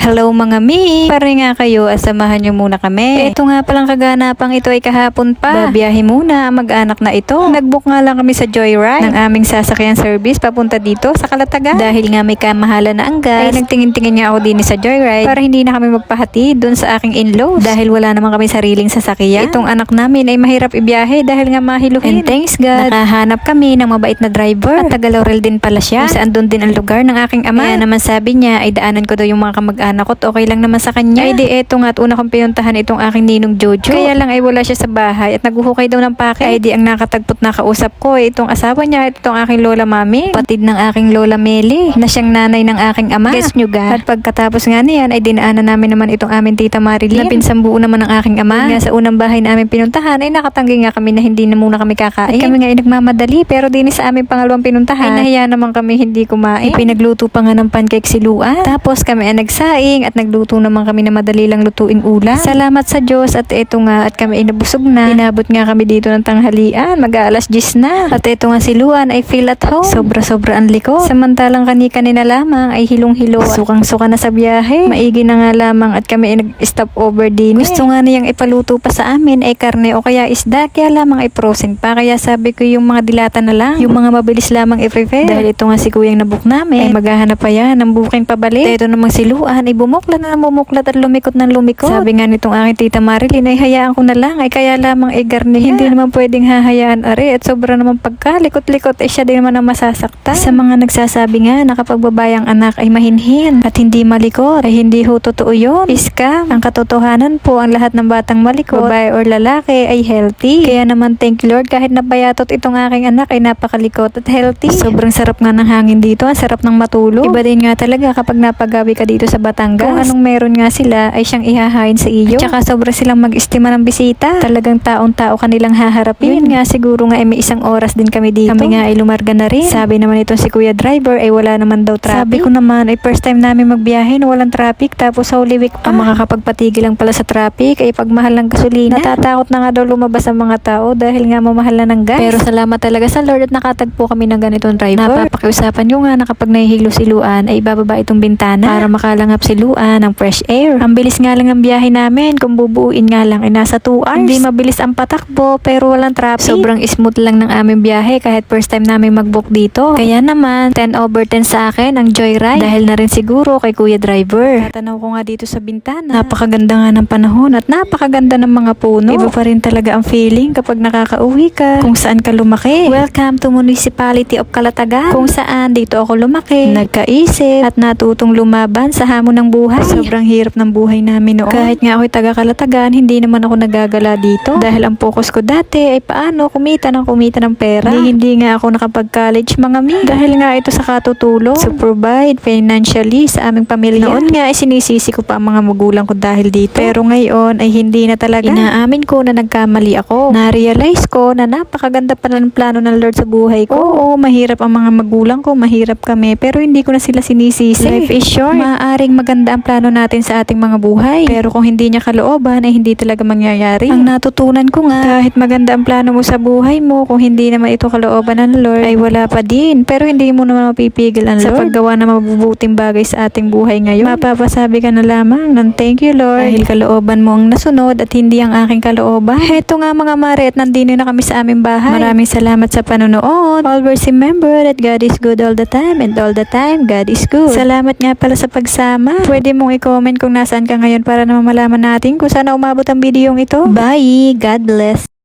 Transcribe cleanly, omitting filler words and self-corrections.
Hello mga mi! Pare nga kayo, asamahan nyo muna kami. Ito nga palang kaganapang ito ay kahapon pa. Babiyahe muna ang mag-anak na ito. Nag-book nga lang kami sa Joyride ng aming sasakyan service papunta dito sa Calatagan. Dahil nga may kamahalan na ang gas, ay nagtingin-tingin nga ako din sa Joyride para hindi na kami magpahati dun sa aking in-laws. Dahil wala naman kami sariling sasakyan. Itong anak namin ay mahirap ibiyahe dahil nga mahiluhin. And thanks God, nakahanap kami ng mabait na driver. At taga-Laurel din pala siya. Kung saan dun din ang lugar ng aking ama. Kaya naman sabi niya ay daanan ko daw yung mga kamag-anak ko, okay lang naman sa kanya. Ay di eto nga at una kong pinuntahan itong aking ninong Jojo. Kaya lang ay wala siya sa bahay at naghuhukay daw ng pake. Ay di ang nakatagpot na kausap ko itong asawa niya at itong aking lola mami. Patid ng aking lola Meli na siyang nanay ng aking ama. Guess nyo ga? At pagkatapos nga niyan ay dinaanan namin naman itong aming tita Marilyn na pinsambuo naman ng aking ama. Nga sa unang bahay na aming pinuntahan ay nakatanggi nga kami na hindi na muna kami kakain. At kami nga ay nagmamadali pero din sa aming pangalawang pinuntahan ay nahiya naman kami hindi kumain. Pinagluto pa nga ng pancake si Luan. Tapos kami ay nagsaing at nagluto naman kami na madali lang lutuing ulam. Salamat sa Diyos at eto nga at kami ay nabusog na. Inabot nga kami dito ng tanghalian. Mag-aalas 10 na. At eto nga si Luan ay feel at home. Sobra-sobra ang liko. Samantalang kanina lamang ay hilong-hilo. Sukang-suka na sa biyahe. Maigi na nga lamang at kami ay nag-stop over din. Gusto nga niyang ipaluto pa sa amin ay karne o kaya isda. Kaya lamang ay frozen pa. Kaya sabi ko yung mga dilata na lang. Yung mga mabilis lamang i-prepare. Dahil ito nga si kuyang nabook namin ay maghahanap pa yan ng booking pabalik. At ito namang si Luan ay bumuklat na bumuklat at lumikot ng lumikot. Sabi nga nitong aking tita Marilyn ay hayaan ko na lang ay kaya lamang ay garnihin. Hindi naman pwedeng hahayaan are at sobra naman pagkalikot-likot ay siya din naman ang masasaktan. Sa mga nagsasabi nga na kapag babayang anak ay mahinhin at hindi malikot ay hindi ho totoo yun. Scam. Ang katotohanan po ang lahat ng batang malikot, babae or lalaki ay healthy. Kaya naman thank you Lord kahit napayatot itong aking anak ay napakalikot at healthy. Sobrang sarap nga ng hangin dito. Ang sarap ng matulog. Iba din nga talaga kapag napagawi ka dito sa Batangas. Kung anong meron nga sila ay siyang ihahain sa iyo. At saka sobra silang mag-estima ng bisita. Talagang taong-tao kanilang haharapin. Yun nga siguro nga ay may isang oras din kami dito. Kami nga ay lumarga na rin. Sabi naman itong si Kuya Driver ay wala naman daw traffic. Sabi ko naman ay first time namin magbiyahe na walang traffic tapos Holy Week pa. Ang makakapagpatigil lang pala sa traffic ay pagmahal ng gasolina. Natatakot na nga daw lumabas ang mga tao dahil nga mamahal na ng gas. Pero salamat talaga sa Lord at nakatagpo kami ng ganitong driver. Napapakiusapan nyo nga na kapag nahihilo si Luan ay ibababa itong bintana para makalangap si Luan ng fresh air. Ang bilis nga lang ang biyahe namin. Kung bubuuin nga lang ay nasa 2 hours. Hindi mabilis ang patakbo pero walang traffic. Sobrang smooth lang ng aming biyahe kahit first time namin mag-book dito. Kaya naman 10/10 sa akin ang Joyride dahil na rin siguro kay Kuya Driver. Tatanaw ko nga dito sa bintana. Napakaganda nga ng panahon at napakaganda ng mga puno. Iba pa rin talaga ang feeling kapag nakakauwi ka kung saan ka lumaki. Welcome to Municipality of Calatagan kung saan dito ako lumaki, nagkaisip at natutong lumaban sa hamon ng buhay. Sobrang hirap ng buhay namin noon. Kahit nga ako'y taga-Calatagan, hindi naman ako nagagala dito. Dahil ang focus ko dati ay paano kumita ng pera. Hindi nga ako nakapag-college mga mi. Dahil nga ito sa katutulong to provide financially sa aming pamilya. Noon nga ay sinisisi ko pa ang mga magulang ko dahil dito. Pero ngayon ay hindi na talaga. Inaamin ko na nagkamali ako. Na-realize ko na napakaganda pala ng plano ng Lord sa buhay ko. Oo, mahirap ang mga magulang ko, mahirap kami. Pero hindi ko na sila sinisisi. Life is short. Maaaring maganda ang plano natin sa ating mga buhay. Pero kung hindi niya kalooban ay hindi talaga mangyayari. Ang natutunan ko nga, kahit maganda ang plano mo sa buhay mo, kung hindi naman ito kalooban ng Lord, ay wala pa din. Pero hindi mo naman mapipigil ang Lord sa paggawa ng mabubuting bagay sa ating buhay ngayon. Mapapasabi ka na lamang ng thank you Lord dahil kalooban mo ang nasunod at hindi ang aking kalooban. Heto nga mga mare at nandito na kami sa aming bahay. Maraming salamat sa panonood. Always remember that God is good all the time and all the time God is good. Salamat nga pala sa pagsama. Pwede mong i-comment kung nasaan ka ngayon para naman malaman natin kung sana umabot ang video ito. Bye! God bless!